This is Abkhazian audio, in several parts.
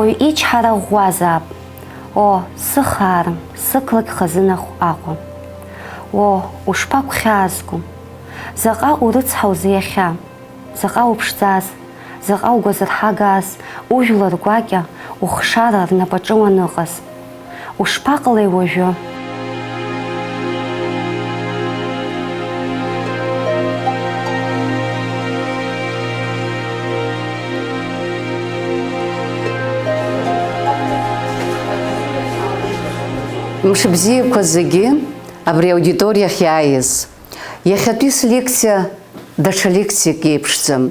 Ауаҩ ичҳара ӷәӷәазаап. Сыхаарым, сықлак хазынахә Аҟәа. Ушԥақәхьаазго? Заҟа урыцҳауз иахьа, заҟа уԥшӡаз, заҟа угәазырҳагааз, ужәлар гәакьа, ухшара рнапаҿы уаныҟаз. Ушԥаҟалеи уажәы? Мшыбзиақәа зегьы абри аудиториахь иааиз. Иахьатәи слекциа даҽа лекциак еиԥшӡам.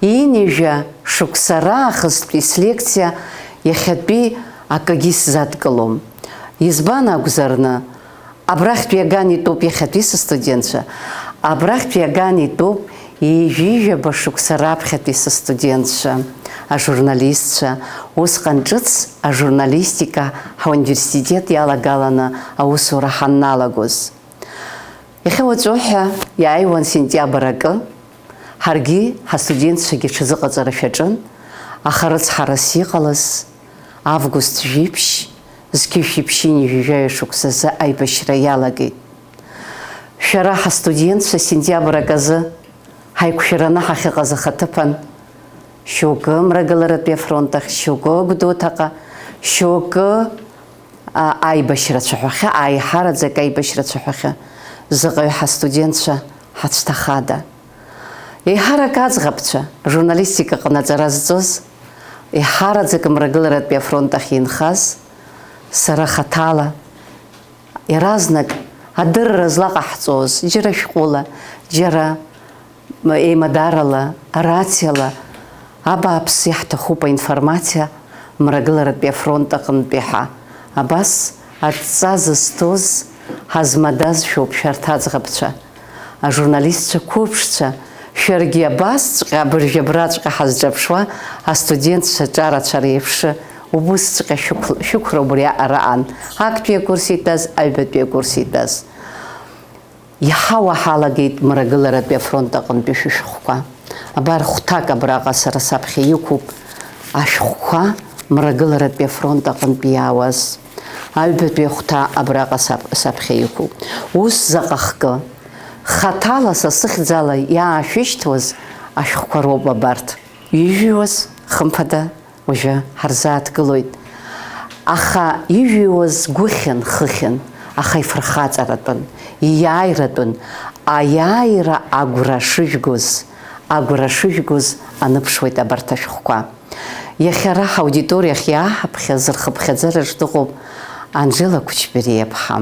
Инижәа шықәса раахыстәи слекциа иахьатәи акагьы сзадкылом. Избан акәзарны, абрахьтә иаган итәуп иахьатәи сыстудентцәа, абрахьтә иаган итәуп ижәижәаба шықәса раԥхьатәи сыстудентцәа, ажурналистцәа, усҟан ҿыц ажурналистика ҳауниверситет иалагаланы аусура ҳанналагоз. Иахьа уаҵәуҳәа иааиуан сентиабр акы, ҳаргьы ҳастудентцәагьы ҽазыҟаҵара шәаҿын, аха рыцҳарас иҟалаз август жәиԥшь, зқьышәиԥшьини жәижәаҩа шықәсазы аибашьра иалагеит. Шәара ҳастудентцәа сентиабр аказы ҳаиқәшәараны ҳахьыҟаз ахаҭыԥан шьоукы мрагыларатәи афронтахь, шьоукы Гәдоуҭаҟа, шьоукы аибашьра цәаҳәахьы, аиҳараӡак аибашьра цәаҳәахьы, заҟаҩ ҳастудентцәа ҳацәҭахада. Еиҳарак аӡӷабцәа журналистика ҟанаҵара зҵоз, еиҳараӡак мрагыларатәи афронтахь инхаз, сара хаҭала иаразнак адырра злаҟаҳҵоз, џьара шәҟәыла, џьара еимадарала, рациала, абааԥсы иаҳҭахуп аинформациа мрагыларатәи афронт аҟнытәи ҳа. Абас адҵа зызҭоз ҳазмадаз шәоуп шәарҭ аӡӷабцәа, ажурналистцәа қәыԥшцәа, шәаргьы абасҵәҟьа абыржәабраҵәҟьа ҳазҿаԥшуа астудентцәа ҿарацәа реиԥш убысҵәҟьа шәықәра убри араан, актәи акурс итәаз, аҩбатәи акурс итәаз. Иҳауа ҳалагеит мрагыларатәи афронт аҟнытәи шәышәҟәқәа. Абар хәҭак абраҟа сара саԥхьа иқәуп ашәҟәқәа мрагыларатәи афронт аҟнытәи иаауаз. Аҩбатәи ахәҭа абраҟа саԥхьа иқәуп. Ус заҟа хкы, хаҭала сасыхьӡала иаашәышьҭуаз ашәҟәқәа роуп абарҭ. Ижәиуаз хымԥада уажәы ҳарзааҭгылоит. Аха ижәиуаз гәыхьын, хыхьын, аха ифырхаҵаратәын, ииааиратәын, аиааира агәра шыжәгоз аныԥшуеит абарҭ ашәҟәқәа. Иахьара ҳаудиториахь иааҳаԥхьаз рхыԥхьаӡараҿ дыҟоуп Анжела Кәычбериаԥҳа.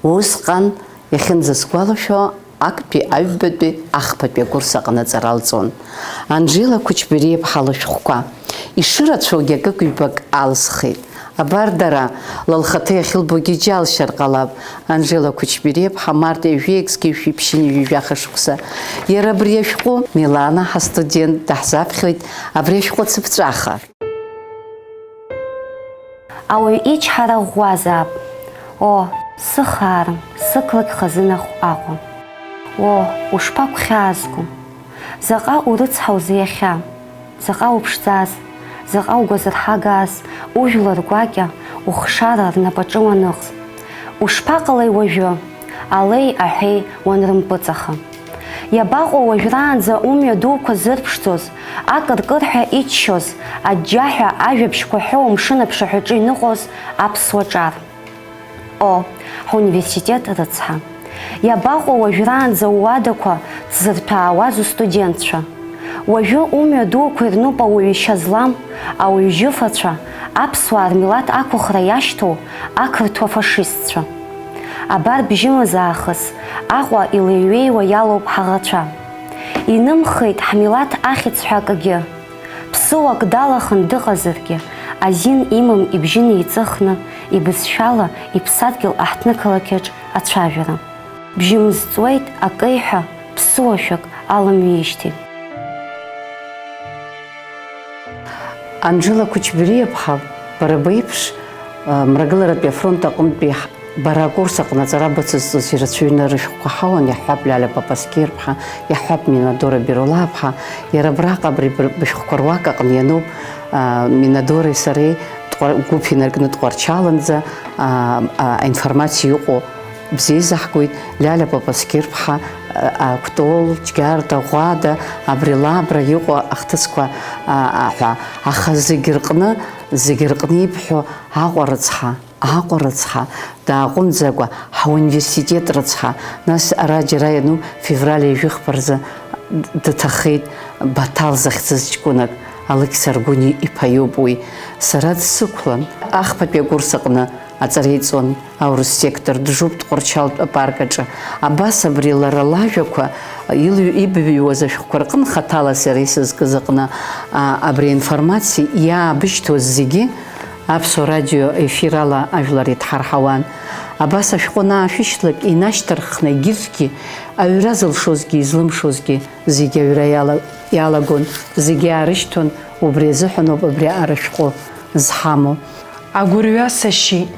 Усҟан иахьынӡасгәалашәо актәи, аҩбатәи, ахԥатәи акурс аҟанаҵара алҵон. Анжела Кәычбериаԥҳа лышәҟәқәа ишырацәоугьы акык-ҩбак алсхит. Абар дара лылхаҭа иахьылбогьы џьалшьар ҟалап. Анжела Кәычбериаԥҳа март ижәеигь зқьышәиԥшьини жәижәаха шықәса. Иара абри ашәҟәы Милана ҳастудент даҳзаԥхьоит абри ашәҟәы цыԥҵәаха. Ауаҩ ичҳара ӷәӷәазаап. Сыхаарым, сықлак хазынахә Аҟәа. Ушԥақәхьаазго? Заҟа урыцҳауз иахьа, заҟа уԥшӡаз, заҟа угәазырҳагааз, ужәлар гәакьа, ухшара рнапаҿы уаныҟаз. Ушԥаҟалеи уажәы? Алеи аҳәеи уанрымпыҵаха. Иабаҟоу уажәраанӡа умҩа дуқәа зырԥшӡоз, акыркырҳәа иччоз, аџьџьаҳәа ажәабжьқәа ҳәо умшын аԥшаҳәаҿы иныҟәоз аԥсуа ҿар? Ҳуниверситет рыцҳа. Иабаҟоу уажәраанӡа ууадақәа ҭзырҭәаауаз устудентцәа? Уажәы умҩа дуқәа ирнуп ауаҩ ишьа злам, ауаҩ жьыфацәа, аԥсуаа рмилаҭ ақәыхра иашьҭоу ақырҭуа фашистцәа. Абар бжьымазаахыс Аҟәа илеиҩеиуа иалоуп ҳаӷацәа. Инымхеит ҳмилаҭ ахьӡ ҳәа акагьы. Ԥсыуак далахын дыҟазаргьы, азин имам ибжьы неиҵыхны, ибызшәала иԥсадгьыл аҳҭнықалақьаҿ ацәажәара. Бжьымзҵуеит акеиҳәа ԥсыуашәак аламҩеижьҭеи. Анжела Кәычбериаԥҳа бара беиԥш мрагыларатәи афронт аҟнытәи бара акурс аҟнаҵара быцызҵоз ирацәаҩны рышәҟәқәа ҳауан. Иаҳҳәап Лиаля Папаскир-ԥҳа, иаҳҳәап Минадора Биролаԥҳа. Иара абраҟа абри бышәҟәқәа руак аҟны иануп Минадори сареи гуп инаркны тҟәарчаланӡа аинформациа иҟоу бзиа изаҳгоит Ляля Папаскир-ԥҳа Кәтол, Џьгьарда, Ӷәада, абри лабра иҟоу ахҭысқәа ҳәа, аха зегьы рҟны ибҳәо Аҟәа рыцҳа дааҟәымҵӡакәа ҳуниверситет рыцҳа, нас ара џьара иану февраль ижәыхԥа рзы дҭахеит Баҭал захьӡыз ҷкәынак Алықь Саргәын иԥа иоуп уи. Сара дсықәлан ахԥатәи акурс аҟны аҵара иҵон аурыс сектор, джуп Тҟәарчалтә апарк аҿы. Абас абри лара лажәақәа ибыҩуаз ашәҟәқәа рҟны хаҭала сара исызкыз аҟны абри аинформациа иаабышьҭуаз зегьы аԥсуа радио ефирала ажәлар иҭҳарҳауан. Абас ашәҟәы анаашәышьҭлак инашьҭарххны егьырҭгьы аҩра зылшозгьы излымшозгьы зегьы аҩра иалагон, зегьы аарышьҭуан, убри азыҳәаноуп абри арашәҟәы зҳамоу. Агәырҩа сашьит,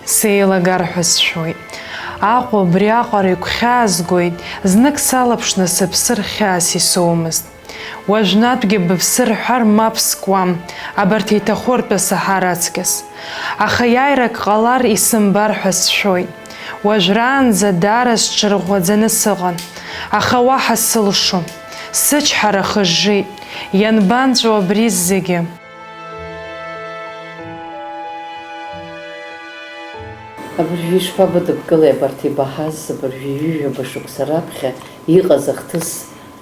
сеилагар ҳәа сшәоит. Аҟәа абри аҟара игәхьаазгоит, знык салаԥшны сыԥсы рхьаас исоумызт. Уажәнатәгьы быԥсы рҳәар мап скуам, абарҭ иҭаху ртәы саҳар аҵкьыс. Аха иааирак ҟалар исымбар ҳәа сшәоит. Уажәраанӡа даара сҽырӷәӷәаӡаны сыҟан, аха уаҳа сылшом. Сычҳара хыжжеит, ианбанҵәо абри зегьы. Абыржәы ишԥабыдыбкылеи абарҭ ибаҳаз, абыржәы ҩыжәаба шықәса раԥхьа иҟаз ахҭыс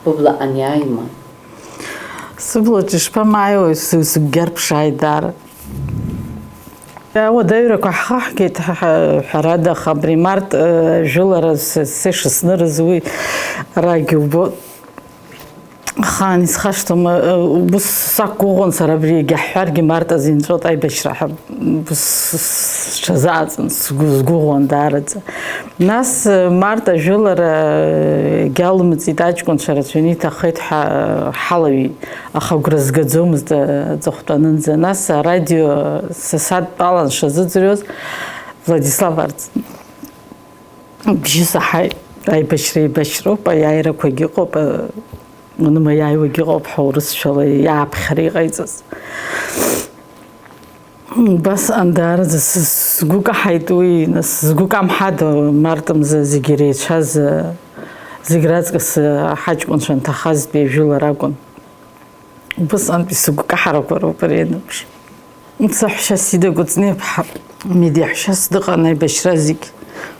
быбла аниааима? Сыблаҿы ишԥамааиуеи, сыгәгьы арԥшааит даара. Ауадаҩрақәа ҳхаҳгеит ҳәарада, аха абри март жәылара сышыснырыз уи арагьы убот. Хаан исхашҭуам, ус сақәгәыӷуан сара абри егьаҳҳәаргьы март азы инҵәоит аибашьра ҳәа сҽазааҵын, сгәыӷуан даараӡа. Нас март ажәылара егьалымҵит, аҷкәынцәа рацәаҩны иҭахеит ҳәа ҳалаҩит, аха агәра згаӡомызт аҵыхәтәанынӡа. Нас арадио садтәалан шазыӡырҩуаз Владислав Арӡын бжьы саҳаит, аибашьра еибашьроуп, аиааирақәагьы ыҟоуп, Уныма иааиуагьы ыҟоуп ҳәа урысшәала иааԥхьара иҟаиҵаз. Убасҟан даараӡа сгәы каҳаит уи, сгәы камҳада март мза зегьы иреицәаз, зегь раҵкыс ҳаҷкәынцәа нҭахазтәи ажәылара акәын. Убасҟантәи сгәы каҳарақәа роуп ари аныԥш. Саҳәшьа Сида Кәыҵниа-ԥҳа медиаҳәшьас дыҟан аибашьра зегь.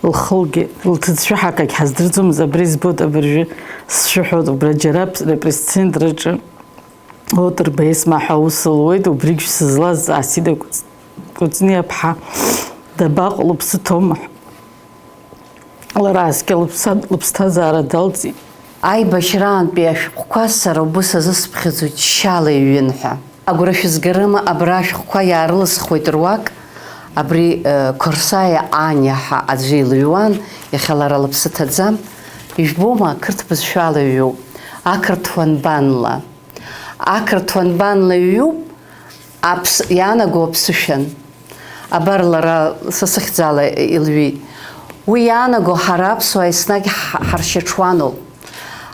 Лхылгьы, лҭыӡшәаҳакагь ҳаздырӡомыз, абри збоит абыржәы сшәыҳәоит, убра џьара репресс-центрраҿы Отрба Есма ҳәа аус луеит, убригь сызлаз Асида Кәыҵниа-ԥҳа дабаҟоу, лыԥсы ҭоума ҳәа. Лара аскьа лыԥсҭазаара далҵит. Аибашьраантәи ашәҟәқәа сара убыс азысԥхьаӡоит шьала иҩын ҳәа. Агәра шәызгарыма, абра ашәҟәқәа иаарылысхуеит руак. Абри Корсаиа Аниа ҳәа аӡәы илыҩуан, иахьа лара лыԥсы ҭаӡам. Ижәбома, қырҭ бызшәала иҩуп, ақырҭуа нбанла. Ақырҭуа нбанла иҩуп, иаанаго аԥсышәан. Абар лара сасыхьӡала илҩит. Уи иаанаго ҳара аԥсуаа еснагь ҳаршьаҽуаноуп.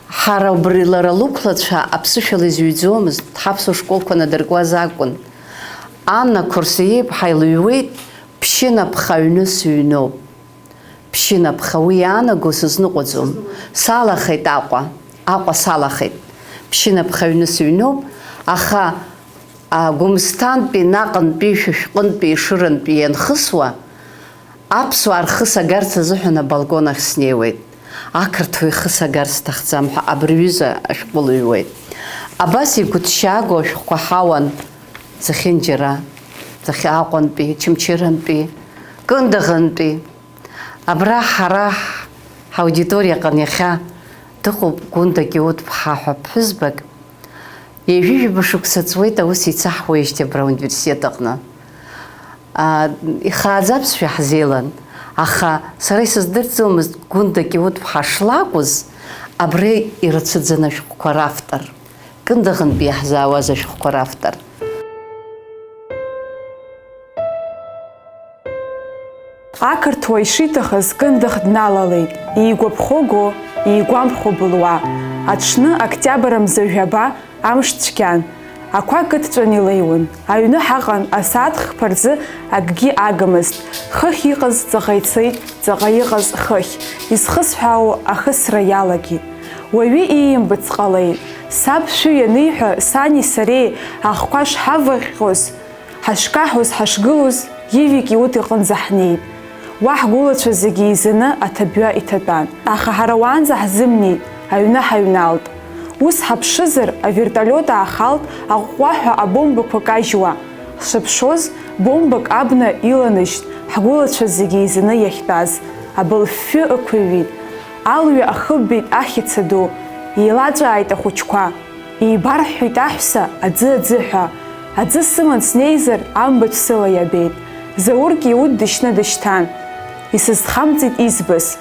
Ҳара убри лара лықәлацәа аԥсышәала изҩӡомызт, ҳаԥсуа школқәа надыркуаз акәын. Анна Корсаиа-ԥҳа илыҩуеит, ԥшьынаԥха аҩны сыҩноуп. Ԥшьынаԥха, уи иаанаго сызныҟәаӡом. Салахеит Аҟәа салахеит. Ԥшьынаԥха аҩны сыҩноуп, аха Гәымсҭантәи, наҟынтәи, Шәышәҟәынтәи, Ешырантәи ианхысуа, аԥсуаа рхы сагарц азыҳәан абалкон ахь снеиуеит. Ақырҭуа ихы сагарц сҭахӡам ҳәа абри аҩыза ашәҟәы лыҩуеит. Абас игәыҭшьаагоу ашәҟәқәа ҳауан Захьынџьара, Аҟәантәи, Чымчырантәи, Кындыӷынтәи. Абра ҳара ҳаудиториаҟны иахьа дыҟоуп Гәында Геуд-ԥҳа ҳәа ԥҳәызбак. Ҩажәижәаба шықәса ҵуеит аус еицаҳуеижьҭеи абра ауниверситет аҟны. Ихааӡаԥсшәа ҳзеилан, аха сара исыздырӡомызт Гәында Геуд-ԥҳа шлакәыз абра ирацәыӡан ашәҟәқәа равтор, Кындыӷынтәи иаҳзаауаз ашәҟәқәа равтор. Ақырҭуа ишиҭахыз Кындыӷ дналалеит, Ақәа кыдҵәан илеиуан. Аҩны ҳаҟан асааҭ хԥа рзы акгьы агамызт. Хыхь иҟаз ҵаҟа ицеит, ҵаҟа иҟаз хыхь. Изхысҳәаау ахысра иалагеит. Уаҩы иимбыц ҟалеит. Саб шәы ианиҳәа сани сареи ахқәа шҳаваҟьҟьоз, ҳашкаҳуаз, ҳашгылоз Ивик Иуд иҟынӡа ҳнеит. Уа ҳгәылацәа зегьы еизаны аҭабҩа иҭатәан. Аха ҳара уаанӡа ҳзымнеит, аҩны ҳаҩналт. Ус ҳаԥшызар, авертолиот аахалт аҟәҟәаҳәа абомбақәа кажьуа. Ҳшыԥшоз, бомбак абна иланыжьт, ҳгәылацәа зегьы еизаны иахьтәаз. Абылфҩы ықәыҩит. Алҩа ахыббеит ахьица ду. Еилаҵәааит ахәыҷқәа. Еибарҳәҳәеит аҳәса аӡы-аӡыҳәа. Аӡы сыман снеизар амбатә сыла иабеит. Заурк Иуд дышьны дышьҭан. Исызхамҵит избаз.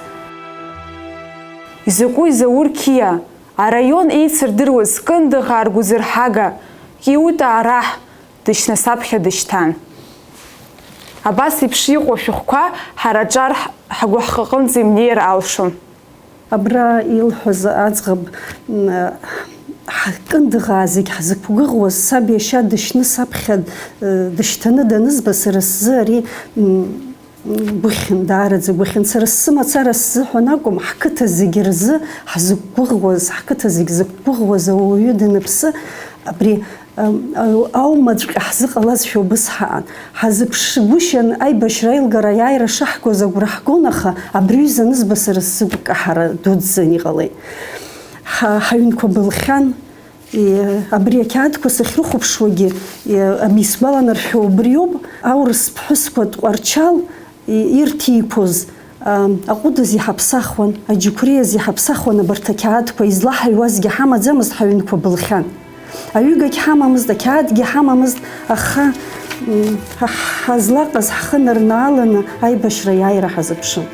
Изакәи Заурқьиа? Араион еицырдыруаз Кындыӷаа ргәазырҳага Иуд аараҳ дышьны саԥхьа дышьҭан. Абас еиԥш иҟоу шәыхәқәа ҳара аҿар ҳгәыҳҟаҟынӡа имнеир алшом. Абра илҳәаз аӡӷаб Кындыӷаа зегь ҳзықәгәыӷуаз саб иашьа дышьны саԥхьа дышьҭаны данызба сара сзы ари гәыхьын, даараӡа гәыхьын. Сара сымацара сзыҳәан акәым, ҳқыҭа зегь рзы ҳзықәгәыӷуаз, ҳқыҭа зегь зықәгәыӷуаз ауаҩы даныԥсы, абри аумаҵәҟьа ҳзыҟалазшәа убысҳаан. Ҳазыԥшгәышьан аибашьра аилгара аиааира шаҳгоз агәра ҳгон, аха абри аҩыза анызба сара сзықәкаҳара дуӡӡан иҟалеит. Ҳаҩнқәа былхьан, абри ақьаадқәа сахьрыхәаԥшуагьы исгәаланаршәо убриоуп, аурыс ԥҳәысқәа Тҟәарчал ирҭиқәоз аҟәыдаз иҳаԥсахуан, аџьықәреиаз иҳаԥсахуан абарҭ ақьаадқәа, излаҳаҩуазгьы ҳамаӡамызт, ҳаҩнқәа былхьан. Аҩыгагь ҳамамызт, ақьаадгьы ҳамамызт, аха ҳазлаҟаз ҳхы нарнааланы аибашьра иааира ҳазыԥшын.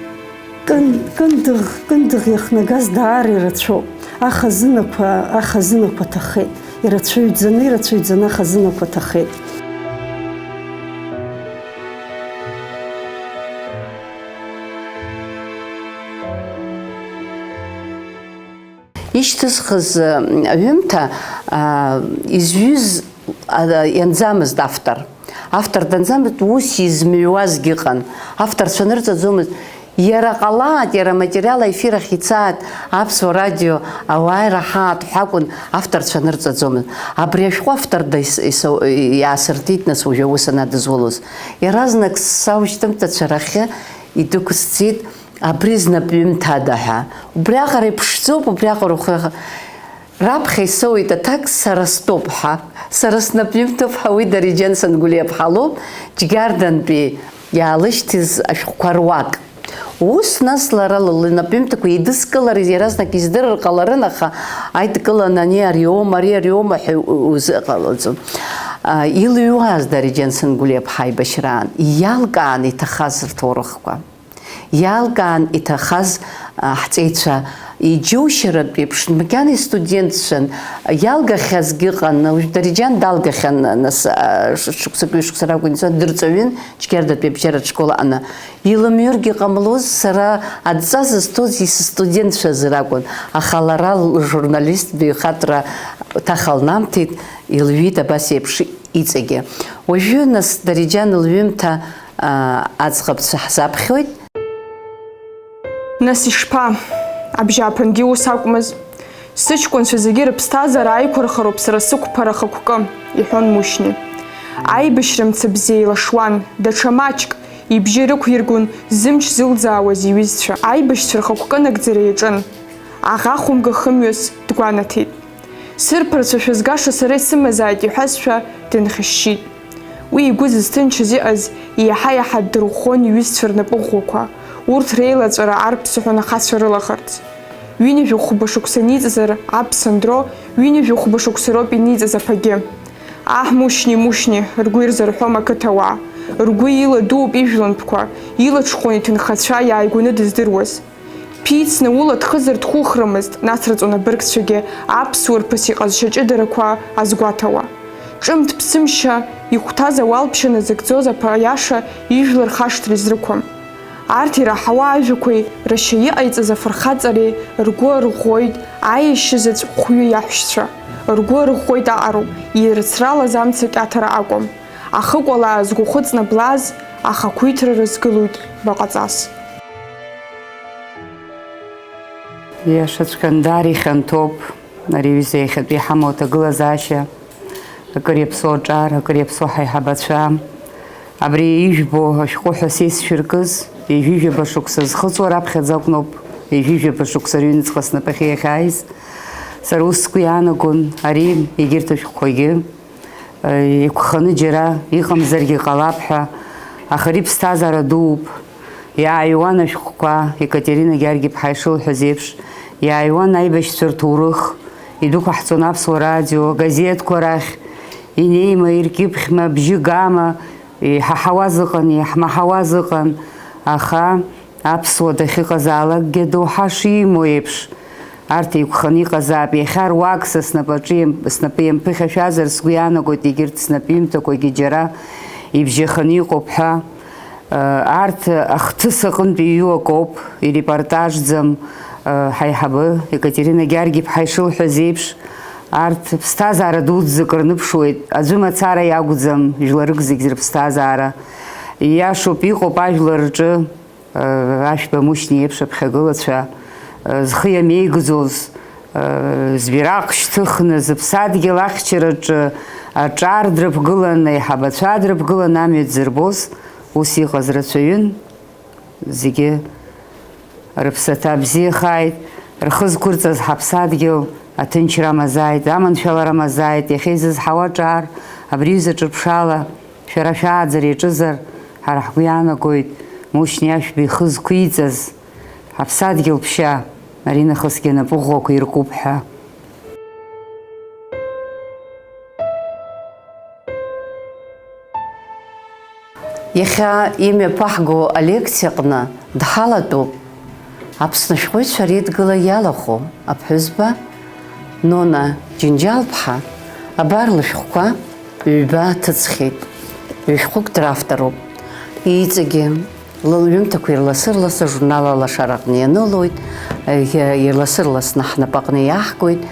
Кындыӷ иахнагаз даара ирацәоуп. Ахазынақәа ҭахеит. Ирацәаҩӡаны ахазынақәа ҭахеит. Ишьҭызхыз аҩымҭа изҩыз ианӡамызт автор. Автор данӡамызт, ус измыҩуазгьы ыҟан. Авторцәа нырҵаӡомызт. Иара ҟалаат, иара материал аефир ахь ицаат, аԥсуа радио ауаа ираҳаат ҳәа авторцәа нырҵаӡомызт. Абри ашәҟәы авторда иаасыртит нас уажәы аус анадызулоз. Иаразнак саушьҭымҭацәа рахьы идәықәсцеит абри знапҩымҭада ҳәа. Убриаҟара иԥшӡоуп, убриаҟара ухы раԥхьа исоуит аҭак сара стәоуп ҳәа. Сара снапҩымҭоуп ҳәа уи Дариџьан Сангәлиаԥҳа-лоуп, Џьгьардантәи иаалышьҭыз ашәҟәқәа руак. Ус нас лара лнапҩымҭақәа еидыскылар иаразнак издырыр ҟаларын, аха аидкыланы ани ариоума ҳәа узыҟалаӡом. Илыҩуаз Дариџьан Сангәлиаԥҳа аибашьраан, иалкаан иҭахаз рҭоурыхқәа. Иалкаан иҭахаз ҳҵеицәа иџьоушьаратә еиԥш макьана истудентцәан иалгахьазгьы ыҟан. Дариџьан далгахьан нас шықәсаки ракәын, дырҵаҩын Џьгьардатәи абжьаратә школ аҟны. Илымҩыргьы ҟамлоз сара адҵа зызҭоз исстудентцәаз ракәын, аха лара лжурналист баҩхатәра ҭахалнамҭеит, илҩит абас еиԥш иҵегьы. Уажәы нас Дариџьан лҩымҭа аӡӷабцәа ҳзаԥхьоит. Нас ишԥа, абжьааԥынгьы ус акәмыз. Сыҷкәынцәа зегьы рыԥсҭазаара аиқәырхароуп сара сықәԥара хықәкы, иҳәон Мушьни. Аибашьра мцабзиа еилашуан, даҽа маҷк ибжьы рықәиргон зымч зылӡаауаз иҩызцәа. Аибашьцәа рхықәкы нагӡара иаҿын. Аӷа хәымга хымҩас дгәанаҭеит. Сырԥарцәа шәызгаша сара исымазааит иҳәазшәа дынхьышьшьит. Уи игәы зызҭынчыз иҟаз иаҳа-иаҳа ддырӷәӷәон иҩызцәа рнапы ӷәӷәақәа, урҭ реилаҵәара арԥсыҳәан ахацәа рылахарц. Ҩынҩажәа хәба-шықәса ниҵазар аԥсандро, ҩынҩажәа хәба-шықәса роуп иниҵаз аԥагьы. Аҳ, Мушьни, ргәы ирзырҳәом ақыҭауаа. Ргәы иладууп ижәлантәқәа, илаҽхәон иҭынхацәа иааигәаны дыздыруаз. Ԥицны ула дхызар дхухрымызт, нацраҵон абыргцәагьы аԥсуа рԥыс иҟазшьа ҷыдарақәа азгәаҭауа. Ҿымҭ ԥсымшьа ихәҭаз ауалԥшьа назыгӡоз аԥаиаша ижәлар хашҭра изрықәым. Арҭ ираҳауа ажәақәеи рашьа иҟаиҵаз афырхаҵареи ргәы арӷәӷәоит аиашьазаҵә хәҩы иаҳәшьцәа. ргәы рӷәӷәоит аҟароуп, ирыцралаз амца кьаҭара акәым. Ахыкәалаа згәахәыҵны блаз, ахақәиҭра рызгылоит баҟаҵас. Иашаҵәҟьан дар ихьанҭоуп, ари аҩыза иахьатәи иҳамоу аҭагылазаашьа, акыр иаԥсоу аҿар, акыр иаԥсоу ҳаиҳабацәа, абри ижәбо ашәҟәыҳәа сеисшәыркыз, ижәижәаба шықәса зхыҵуа раԥхьаӡа акәноуп, ижәижәаба шықәса рҩныҵҟа снапахьы иахьааиз. Сара ус сгәы иаанагон, ари егьырҭ ашәҟәқәагьы иқәханы џьара иҟамзаргьы ҟалап ҳәа, аха ари ԥсҭазаара дууп. Иааҩуан ашәҟәқәа, Екатерина Георги-ԥҳа ишылҳәаз еиԥш, иааҩуан аибашьцәа рҭоурых, идәықәаҳҵон аԥсуа радио, агазеҭқәа рахь, инеима, иркьыԥхьма, бжьы гама, иҳаҳауаз ыҟан, иаҳмаҳауаз ыҟан, аха аԥсуа дахьыҟазаалакгьы доуҳа шимоу еиԥш, арҭ еиқәханы иҟазаап. Иахьа руак са снапы иамԥыхьашәазар сгәы иаанагоит, егьырҭ снапҩымҭақәагьы џьара ибжьаханы иҟоуп ҳәа. Арҭ ахҭыс аҟынтәи иҩу акоуп, ирепортажӡам ҳаиҳабы Екатерина Георги-ԥҳа ишылҳәаз еиԥш, арҭ ԥсҭазаара дуӡӡак рныԥшуеит, аӡәы мацара иакәӡам жәларык зегь рыԥсҭазаара. Ииашоуп, иҟоуп ажәлар рҿы ашәба Мушьни еиԥш аԥхьагылацәа, зхы иамеигӡоз, збираҟ шьҭыхны, зыԥсадгьыл ахьчараҿы аҿар дрыԥгылан, аиҳабацәа дрыԥгылан амҩа дзырбоз, ус иҟаз рацәаҩын, зегьы рыԥсаҭа бзиахааит, рхы зқәырҵаз ҳаԥсадгьыл аҭынчра амазааит, аманшәалара амазааит, иахьа изызҳауа аҿар, абри аҩыза ҿырԥшала шәара шәааӡара иаҿызар, ҳара ҳгәы иаанагоит Мушьни ашәба ихы зқәиҵаз ҳаԥсадгьыл ԥшьа, ари нахысгьы анапыӷәӷәақәа иркуп ҳәа. Иахьа имҩаԥаҳго алекциаҟны дҳалатәуп Аԥсны ашәҟәыҩҩцәа Реидгыла иалахәу аԥҳәызба Нона Џьынџьал-ԥҳа абар лышәҟәқәа ҩба ҭыҵхьеит. Ҩышәҟәык дравторуп. Иҵегьы лылҩымҭақәа ирласы-рласы ажурнал Алашараҟны ианылоит, ирласы-рласны ҳнапаҟны иаҳкуеит.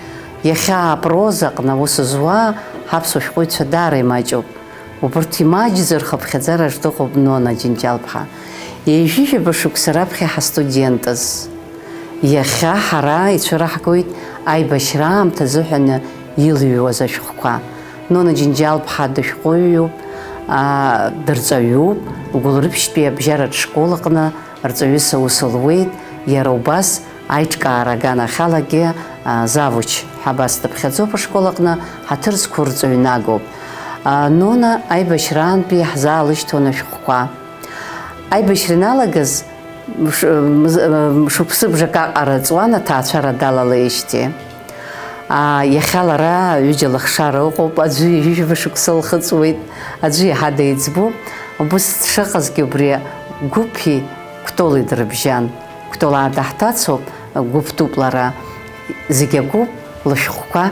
Иахьа апрозаҟны аус зуа ҳаԥсуа шәҟәыҩҩцәа даара имаҷуп. Убырҭ имаҷӡоу рхыԥхьаӡараҿ дыҟоуп Нона Џьынџьал-ԥҳа. Ижәижәаба шықәса раԥхьа ҳастудентыз. Иахьа ҳара ицәыраҳгоит аибашьра аамҭа азыҳәаны илҩуаз ашәҟәқәа. Нона Џьынџьал-ԥҳа дышәҟәыҩҩуп, дырҵаҩуп, Гәылрыԥшьтәи абжьаратә школ аҟны рҵаҩыс аус луеит, иара убас аиҿкаара аганахьалагьы завуч ҳабас дыԥхьаӡоуп ашкол аҟны, ҳаҭыр зқәу рҵаҩнагоуп. Нона аибашьраантәи ҳзаалышьҭуан ашәҟәқәа. Аибашьра иналагаз шықәсыбжак аҟара ҵуан аҭаацәара далалеижьҭеи. Иахьа лара ҩыџьа лыхшара ыҟоуп, аӡәы ижәижәаба шықәса лхыҵуеит, аӡәы иаҳа деиҵбуп. Убыс дшыҟазгьы убри гәыԥи Кәтоли дрыбжьан. Кәтолаа даҳҭацоуп, гәыԥтәуп лара. Зегьы акоуп, лышәҟәқәа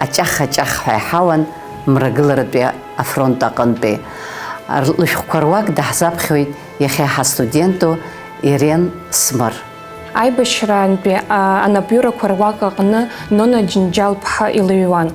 аҷах-аҷах ҳәа иҳауан Мрагыларатәи афронт аҟынтәи. Лышәҟәқәа руак даҳзаԥхьоит иахьа ҳастуденту Ирен Смыр. Аибашьраантәи анапҩырақәа руак аҟны Нона Џьынџьал-ԥҳа илыҩуан.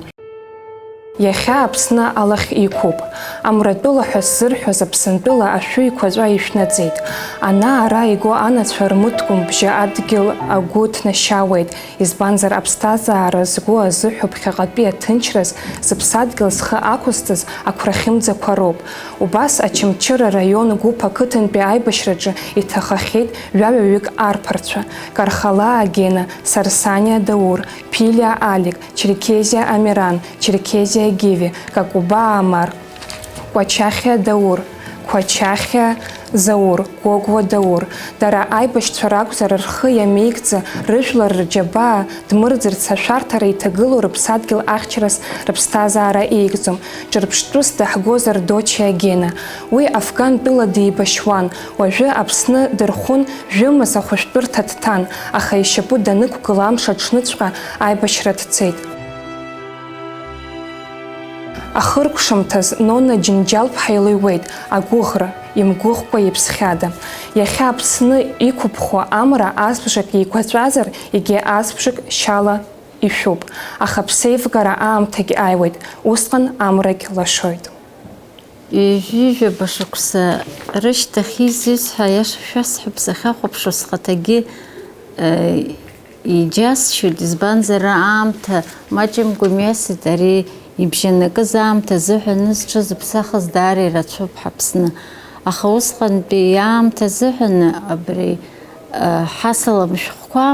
Иахьа Аԥсны алахь иқәуп. Амратәыла ҳәа ззырҳәоз Аԥсынтәыла ашәы еиқәаҵәа ишәнаҵеит. Ана-ара иго анацәа рмыткәм бжьы адгьыл агәы ҭнашьауеит. Избанзар аԥсҭазаара згәы азыҳәо ԥхьаҟатәи аҭынчраз зыԥсадгьыл зхы ақәызҵаз ақәрахьымӡақәа роуп. Убас Ачамчыра раион гәыԥ ақыҭантәи аибашьраҿы иҭахахьеит ҩаҩаҩык арԥарцәа. Кархалаа Гена, Сарсаниа Даур, Пилиа Алик, Черкезия Амиран, Черкезия Гиви, Какуба Амар, Кәачахьиа Даур, Кәачахьиа Заур, Гәыгәуа Даур. Дара аибашьцәа ракәзар рхы иамеигӡа рыжәлар рџьабаа дмырӡырц ашәарҭара иҭагылоу рыԥсадгьыл ахьчарас рыԥсҭазаара еигӡом. Ҿырԥштәыс даҳгозар Дочиа Гена. Уи Афгантәыла деибашьуан, уажәы Аԥсны дырхәын жәымыз ахәышәтәырҭа дҭан, аха ишьапы данықәгыла амш аҽныҵәҟьа аибашьра дцеит. Ахыркәшамҭаз Нона Џьынџьал-ԥҳа илыҩуеит, агәыӷра, имгәыӷкәа иԥсхьада. Иахьа Аԥсны иқәыԥхо амра азбжак еиқәаҵәазар, егьи азбжак шьала ишәуп, аха ԥсеивгара аамҭагь ааиуеит, усҟан амрагь лашоит. Ижәижәаба шықәса рышьҭахь изызҳәа аиаша шәасҳәап, сахьахәаԥшуа схаҭагьы иџьасшьоит, избанзар аамҭа маҷымкәа имҩасит, ари ибжьанакыз аамҭа азыҳәан зҽы зыԥсахыз даара ирацәоуп ҳаԥсны. Аха усҟантәи аамҭа азыҳәан абри ҳасалам шәҟәқәа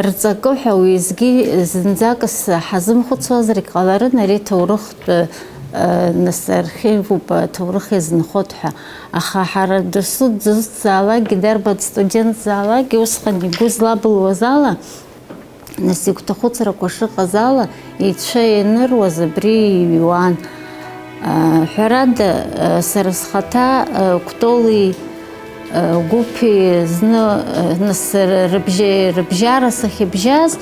рҵакы ҳәа уеизгьы зынӡакыс ҳазымхәыцуазар иҟаларын, ари ҭоурыхтә нас архивуп ҭоурых иазынхоит ҳәа. Аха ҳара досу дзызҵаалакгьы, дарбан студентзаалакгьы усҟан игәы злабылуаз ала, нас игәҭахәыцрақәа шыҟаз ала, ицәа ианыруаз абри иҩуан. Ҳәарада, сара схаҭа Кәтоли гәыԥи зны нас рыбжьара сахьыбжьаз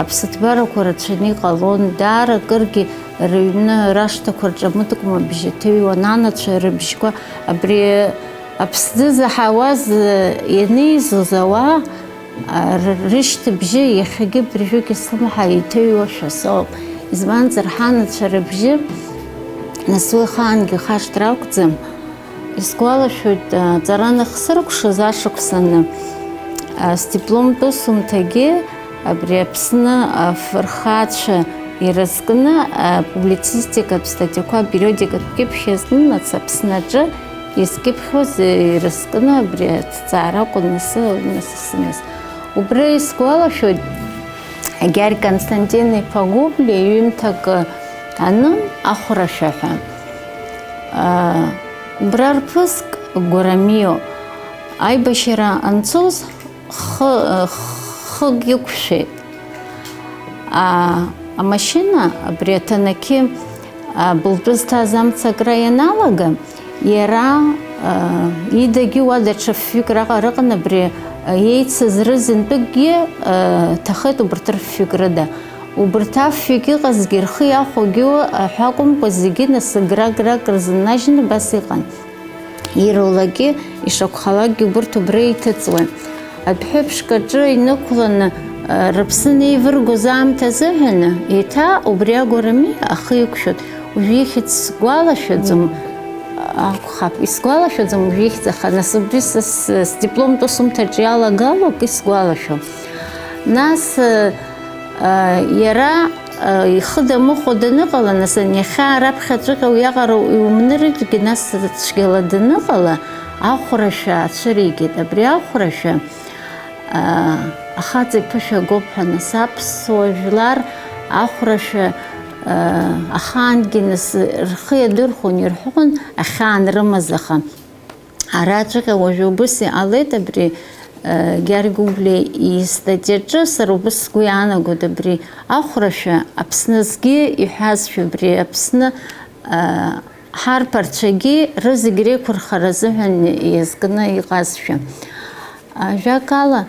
аԥсыҭбарақәа рацәаны иҟалон, даара акыргьы рыҩны рашҭақәа рҿамыткәма бжьы ҭыҩуан, анацәа рыбжьқәа абри аԥсӡы заҳауаз ианеизоз ауаа рышьҭыбжьы иахьагьы быржәык ислымҳа иҭыҩуашәа соуп. Избанзар ҳанацәа рыбжьы нас уи ахаангьы хашҭра акәӡам. Исгәалашәоит ҵара нахсыркәшаз ашықәсаны сдипломтә усумҭагьы абри Аԥсны афырхацәа иразкны публицистикатә статиақәа периодикатә кьыԥхь иазкны Аԥснаҿы изкьыԥхьоз иразкны абри аҭҵаара акәын насысымыз. Убри исгәалашәоит Агьар Константин-иԥа Гәыблиа иҩымҭак анын Ахәрашәа ҳәа. Убра рԥыск Гәарамио аибашьра анцоз хык иқәшәеит. Амашьына абри аҭанақьы былтәы зҭаз амцакра ианалага, иара идагьы уа даҽа фҩык рыҟан, абри еицыз рызынтәыкгьы ҭахеит убарҭ рфҩык рыда. Убарҭ афҩык иҟазгьы рхы иахәогьы ҳәа акәымкәа зегьы нас грак рзыннажьны бас иҟан. Ирулагьы ишакәхалакгьы убарҭ убра иҭыҵуан. Адәҳәыԥшк аҿы инықәланы рыԥсы неивыргоз аамҭа азыҳәаны еиҭа убри агәарами ахы иқәшәот. Уажәы ихьӡ сгәалашәаӡом, акәхап, исгәалашәаӡом уажәы ихьӡ, аха нас убри сдипломтә усумҭаҿы иалагалоуп исгәалашәо. Нас иара ихы дамыхәо даныҟала, нас иахьа раԥхьаҵәҟьа уиаҟара иумнырыжьгьы, нас цәгьала даныҟала Ахәрашәа ацәыригеит. Абри Ахәрашәа ахаҵа иԥышәа гоуп ҳәа, нас аԥсуа жәлар Ахәрашәа ахаангьы нас рхы иадырхәон, ирҳәон ахьаан рымаз, аха араҵәҟьа уажәы убыс иҟалеит. Абри Гьар Гәыблиа истатиаҿы сара убыс сгәы иаанагоит, абри Ахәрашәа Аԥснызгьы иҳәазшәа, абри Аԥсны ҳарԥарцәагьы рызегь реиқәырхара азыҳәан иазкны иҟазшәа. Ажәакала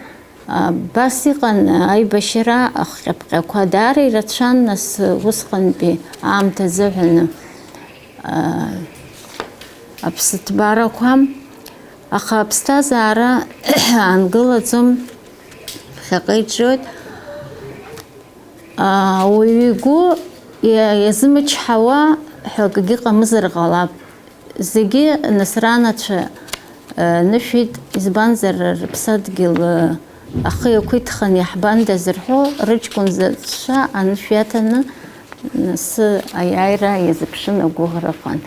бас иҟан аибашьра ахҟьаԥҟьақәа даара ирацәан, нас усҟантәи аамҭа азыҳәан аԥсыҭбарақәа. Аха аԥсҭазаара ангылаӡом, ԥхьаҟа иҿиоит. Ауаҩы игәы иазымычҳауа ҳәа акгьы ыҟамызар ҟалап. Зегьы нас ранацәа нышәит, избанзар рыԥсадгьыл ахы иақәиҭхан иаҳбандаз рҳәо, рыҷкәын заҵәцәа анышә иаҭаны нас аиааира иазыԥшын агәыӷра ыҟан.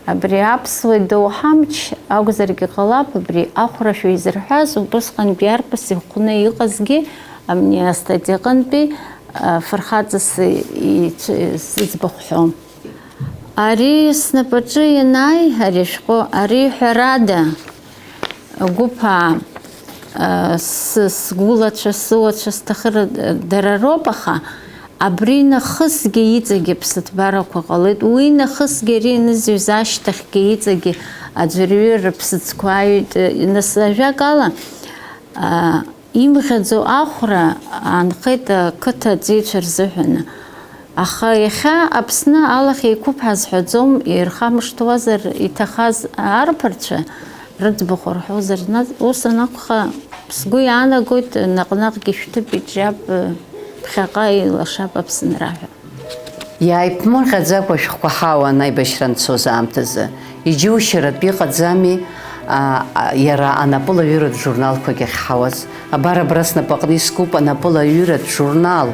Абри аԥсуа доуҳамч акәзаргьы ҟалап, абри Ахәрашәа изырҳәаз убысҟантәи арԥыс иҟны иҟазгьы амни астатиаҟынтәи фырхаҵас иӡбахәҳәо. Ари снапаҿы ианааи ари ашәҟәы, ари ҳәарада гәыԥаа сгәылацәа, сыуацәа сҭахыр дара роуп, аха абри нахысгьы иҵагьы ԥсыҭбарақәа ҟалеит. Уи нахысгьы ари анызҩыз ашьҭахьгьы иҵагьы аӡәырҩы рыԥсыӡқәа ааҩит. Нас ажәакала имӷьаӡо Ахәра аанхеит ақыҭа аҵеицәа рзыҳәаны. Аха иахьа Аԥсны алахь еиқәуп ҳазҳәаӡом, ирхамышҭуазар иҭахаз арԥарцәа рыӡбахә рҳәозар, ус анакәха сгәы иаанагоит наҟ-наҟгьы шәҭыԥ иҿиап ԥхьаҟа еилашап Аԥсынра ҳәа. Иааиԥмырҟьаӡакәа ашәҟәқәа ҳауан аибашьра анцоз аамҭазы. Иџьоушьаратәы иҟаӡами иара анапылаҩыратә журналқәагьы ахьҳауаз. Абар абра снапаҟны искуп анапылаҩыратә журнал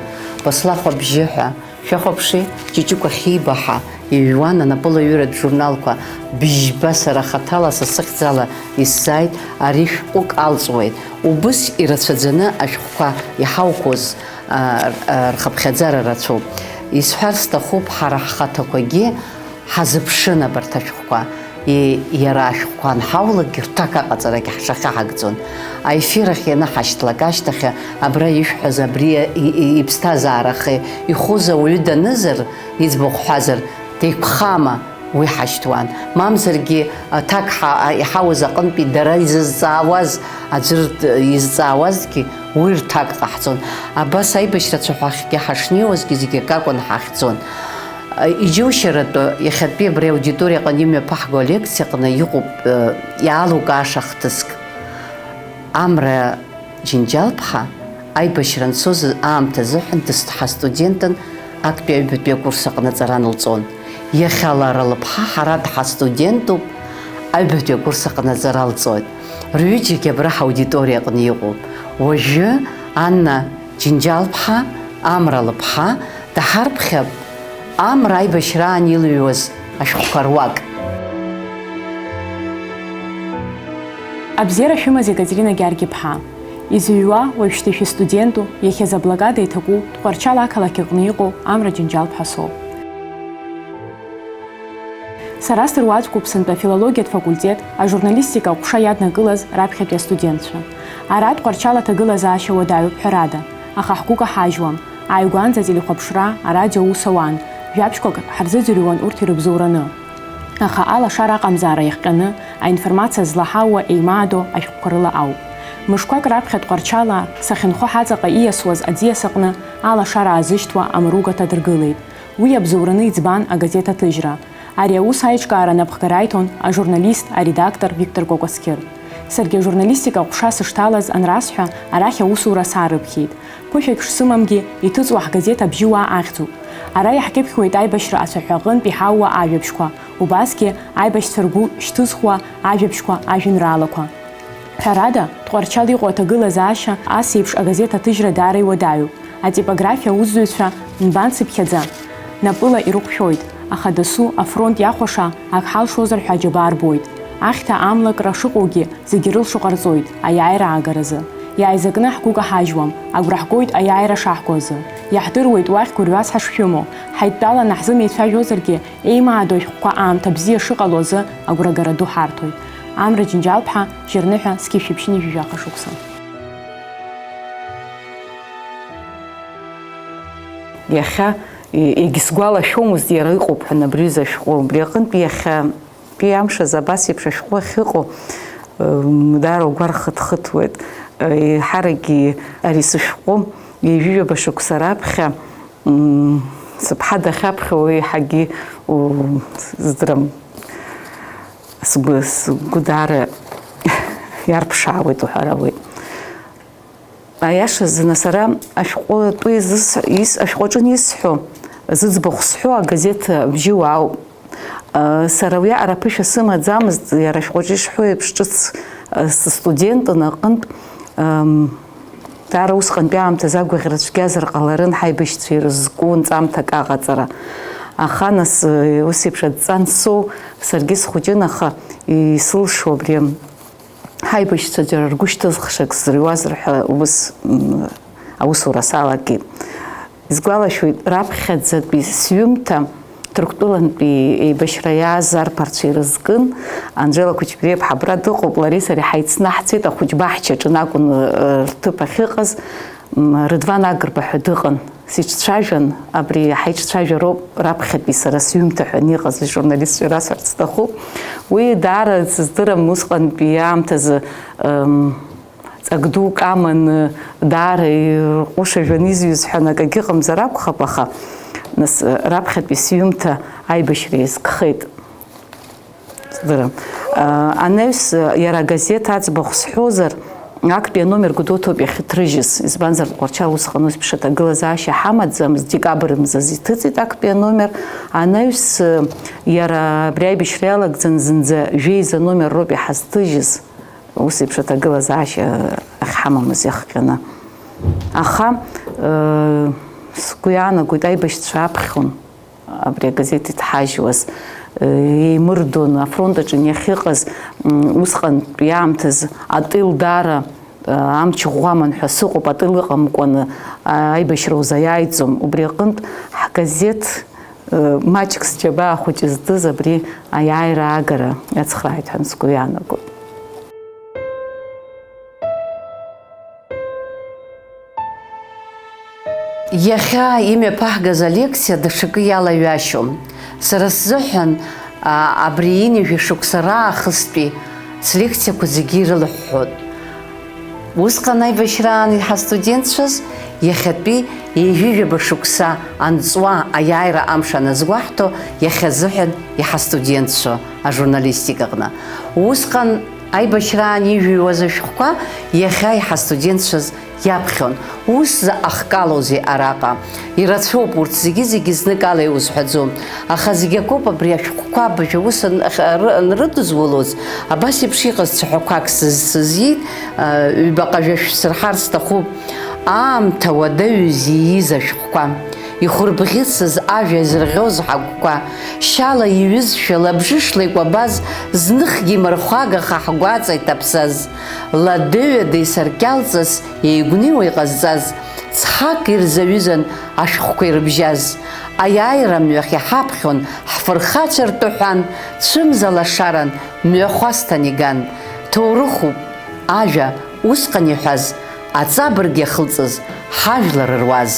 Баслахә абжьы ҳәа. Шәахәаԥши, Ҷыҷыкәа Хьибаҳа иҩуан анапылаҩыратә журналқәа бжьба сара хаҭала сасыхьӡала исзааит, ари шәҟәык алҵуеит. Убыс ирацәаӡаны ашәҟәқәа иҳауқәоз рхыԥхьаӡара рацәоуп. Исҳәар сҭахуп, ҳара ҳхаҭақәагьы ҳазыԥшын абарҭ ашәҟәқәа. Иара ашәҟәқәа анҳаулагьы рҭак аҟаҵарагьы ҳшахьаҳагӡон. Аефир ахь ианыҳашьҭлак ашьҭахь абра ишәҳәаз абри иԥсҭазаарахы ихәыз ауаҩы данызар, иӡбахә ҳәазар, деиқәхама уи ҳашьҭуан. Мамзаргьы аҭак иҳауаз аҟынтәи дара изызҵаауаз, аӡәыр изҵаауазгьы уи рҭак ҟаҳҵон. Абас аибашьра цәаҳәахьгьы ҳашнеиуазгьы зегьы акакәын ҳахьӡон. Иџьоушьаратәы иахьатәи абри аудиториаҟны имҩаԥаҳго алекциаҟны иҟоуп иаалукааша хҭыск. Амра Џьынџьал-ԥҳа аибашьра анцоз аамҭа азыҳәан ҳастудентын актәи аҩбатәи акурс аҟны аҵара нылҵон. Иахьа лара лыԥҳа ҳара дҳастудентуп, аҩбатәи акурс аҟны аҵара лҵоит. Рҩыџьегьы абра ҳаудиториаҟны иҟоуп. Уажәы Анна Џьынџьал-ԥҳа, Амра лыԥҳа даҳарԥхьап Амра аибашьраан илыҩуаз ашәҟәқәа руак. Абзиара шәымаз Екатерина Гьаргьы-ԥҳа. Изыҩуа уажәшьҭа шәыстуденту, иахьаз аблакада иҭаку Тҟәарчал ақалақь аҟны иҟоу Амра Џьынџьал-ԥҳа соуп. Сара сыруаӡәкуп сынтәа афилологиатә факультет ажурналистика аҟәша иаднакылаз раԥхьатәи астудентцәа. Ара Тҟәарчал аҭагылазаашьа уадаҩуп ҳәарада, аха ҳгәы каҳажьуам. Ааигәанӡа ателехәаԥшра, арадио аус ауан. Жәабжьқәак ҳарзыӡырҩуан урҭ ирыбзоураны. Аха алашара аҟамзаара иахҟьаны аинформациа злаҳауа еимаадо ашәҟәқәа рыла ауп. Мышқәак раԥхьа Тҟәарчала сахьынхо ҳаҵаҟа ииасуаз аӡиас аҟны алашара аазышьҭуа амруга ҭадыргылеит. Уи абзоураны иӡбан агазета аҭыжьра. Ари аус аиҿкаара напхгара аиҭон ажурналист, аредактор Виктор Кокоскер. Саргьы ажурналистика аҟәша сышҭалаз анрасҳәа, арахь аусура саарыԥхьеит. Ԥышәак шсымамгьы иҭыҵуа ҳгазета абжьыуаа ахьӡуп. Ара иаҳкьыԥхьуеит аибашьра ацәаҳәа аҟынтә иҳауа ажәабжьқәа, убасгьы аибашьцәа ргәы шьҭызхуа ажәабжьқәа, ажәеинраалақәа. Ҳәарада, Тҟәарчал иҟоу аҭагылазаашьа ас еиԥш агазета аҭыжьра даара иуадаҩуп. Атипографиа аусзуҩцәа нбанцыԥхьаӡа напыла ирыҟәшәоит, аха дасу афронт иахәаша ак ҳалшозар ҳәа аџьабаа рбоит. Ахьҭа амлакра шыҟоугьы зегьы рылшо ҟарҵоит аиааира аагаразы. Иааизакны ҳгәы каҳажьуам, агәра ҳгоит аиааира шаҳкәу азы. Иаҳдыруеит уахь гәырҩас ҳашшәымоу, ҳаидтәаланы ҳзымеицәажәозаргьы еимаадо ашәҟәқәа аамҭа бзиа шыҟало азы агәрагара ду ҳарҭоит. Амра Џьынџьал-ԥҳа, Жьырныҳәа, Скиф-Шәиԥшьыни жәижәаха шықәса. Иахьа егьсгәалашәомызт иара иҟоуп ҳәа абри ашәҟәы. Убри аҟынтәи иахьатәи амшаз абас еиԥш ашәҟәы ахьыҟоу даара угәы рхыҭхыҭуеит. Ҳарагьы ари сышәҟәы ҩажәижәаба шықәса раԥхьа сыԥҳа дахьаԥхьо еиҳагьы здырам сгәы даара иарԥшаауеит уҳәар ауеит. Аиашазы сара ашәҟәаҿы исҳәо, зыӡбахә сҳәо агазета абжьы ауп. Сара уиаҟара ԥышәа сымаӡамызт, иара ашәҟәаҿы ишҳәо еиԥш ҿыц студентын аҟынтә даара усҟантәи аамҭазы агәаӷьра цәгьазар ҟаларын ҳаибашьцәа ирызку нҵамҭак аҟаҵара. Аха нас ус еиԥш адҵа ансоу саргьы схәыҷын, аха исылшо абри ҳаибашьцәа џьара ргәы шьҭызхшак сзырҩуазар ҳәа ус аусура салагеит. Исгәалашәоит раԥхьаӡатәи сҩымҭа Ҭырқәтәылантәи еибашьра иааз арԥарцәа ирызкын, Анжела Кәычбериаԥҳа абра дыҟоуп, лареи сареи ҳаицны ҳцеит ахәыҷба аҳчаҿын акәын рҭыԥ ахьыҟаз, Рыдван Агрба ҳәа дыҟан. Сиҿцәажәан, абри ҳаиҿцәажәароуп раԥхьатәи сара сҩымҭа ҳәа иҟаз журналистцәа расҳәарц сҭахуп. Уи даара сыздырам усҟантәи аамҭазы ҵак дук аман даара ҟәышажәан изҩыз ҳәа акагьы ыҟамзар акәхап, аха нас раԥхьатәи сҩымҭа аибашьра иазкхеит. Анаҩс иара агазета аӡбахә сҳәозар, актәи аномер Гәдоуҭоуп иахьыҭрыжьыз, избанзар Тҟәарчал усҟан ус ԥшыҭ агылазаашьа ҳамаӡамызт, декабр мзазы иҭыҵит актәи аномер, анаҩс иара абри аибашьра иалагӡан зынӡа жәеиза аномер роуп иҳазҭыжьыз, ус еиԥш аҭагылазаашьа ахьҳамамыз иахҟьаны. Аха сгәы иаанагоит аибашьцәа аԥхьон абри агазеҭ иҭҳажьуаз, еимырдон афронт аҿы иахьыҟаз усҟантәи иаамҭаз атыл даара амч ӷәӷәаман ҳәа сыҟоуп, атыл ыҟамкәаны аибашьра узаиааиӡом. Убри аҟынтә ҳгазеҭ маҷк сџьабаа хәыҷ здыз абри аиааира аагара иацхрааит ҳәа сгәы иаанагоит. Иахьа имҩаԥаҳгаз алекциа даҽакы иалаҩашьом. Сара сзыҳәан абри инижә шықәса раахыстәи слекциақәа зегьы ирылыҳәҳәот. Усҟан аибашьраан ҳастудентцәаз иахьатәи еижәижәаба шықәса анҵуа аиааира амш аназгәаҳҭо иахьазыҳәан иҳастудентцәо ажурналистикаҟны. Усҟан аибашьраан ижәыҩуаз ашәҟәқәа иахьа иҳастудентцәаз иаԥхьон. Ус заҟахкалоузеи араҟа. Ирацәоуп урҭ зегьы знык ала иузҳәаӡом. Аха зегьы акоуп абри ашәҟәқәа абажә аус анрыдызволоз, абас еиԥш иҟаз цәаҳәақәак сызиит, ҩбаҟа жәа шәсырҳар сҭахуп. Аамҭа уадаҩыз ииз ашәҟәқәа, ихәырбӷьыцыз ажәа изырӷьоз ҳагәқәа, шьала иҩызшәа лабжышла икәабаз, зныхгьы имырхәагаха ҳгәаҵа иҭаԥсаз, ладеҩада исаркьалҵас еигәниуа иҟазҵаз, цҳак ирзаҩызан ашәҟәқәа ирыбжьаз. Аиааира мҩахь иҳаԥхьон, ҳфырхацәа ртәы-ҳәан, цәымза лашаран, мҩахәасҭан иган. Ҭоурыхуп ажәа усҟан иҳәаз, аҵабырг иахылҵыз ҳажәлар руаз.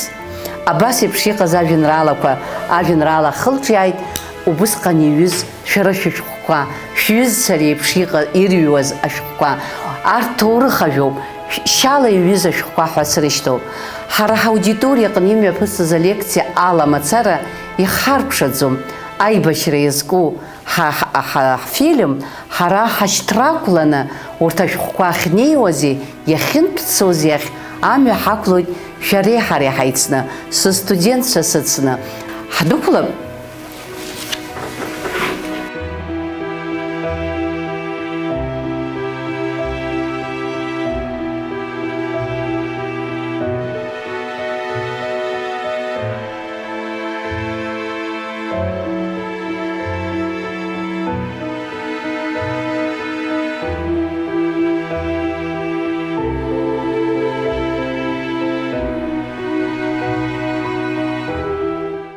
Абас еиԥш иҟаз ажәеинраала хылҿиааит убысҟан иҩыз шәара шәышәҟәқәа, шәҩызцәа реиԥш ирҩуаз ашәҟәқәа. Арҭ ҭоурых ажәоуп, шьала иҩыз ашәҟәқәа ҳәа срышьҭоуп. Ҳара ҳаудиториаҟны имҩаԥысыз алекциа ала мацара ихарԥшаӡом. Аибашьра иазку ҳфильм ҳара ҳашьҭрақәланы урҭ ашәҟәқәа ахьнеиуази иахьынтәцози ахь амҩа ҳақәлоит шәареи ҳареи ҳаицны, сыстудентцәа сыцны. Ҳдәықәлап